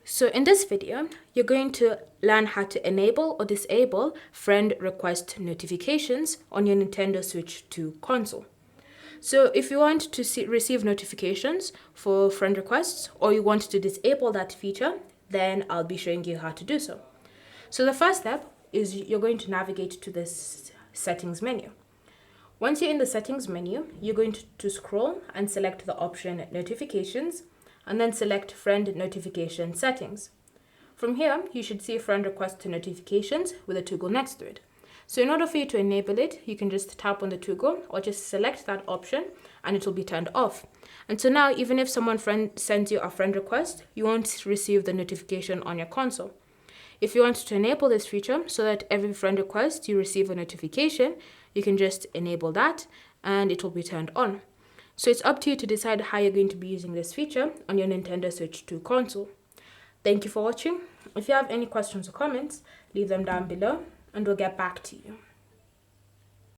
So in this video, you're going to learn how to enable or disable friend request notifications on your Nintendo Switch 2 console. So if you want to receive notifications for friend requests or you want to disable that feature, then I'll be showing you how to do so. So the first step is you're going to navigate to this settings menu. Once you're in the settings menu, you're going to scroll and select the option notifications and then select friend notification settings. From here, you should see friend request notifications with a toggle next to it. So in order for you to enable it, you can just tap on the toggle or just select that option and it will be turned off. And so now, even if someone sends you a friend request, you won't receive the notification on your console. If you want to enable this feature so that every friend request you receive a notification, you can just enable that and it will be turned on. So it's up to you to decide how you're going to be using this feature on your Nintendo Switch 2 console. Thank you for watching. If you have any questions or comments, leave them down below and we'll get back to you.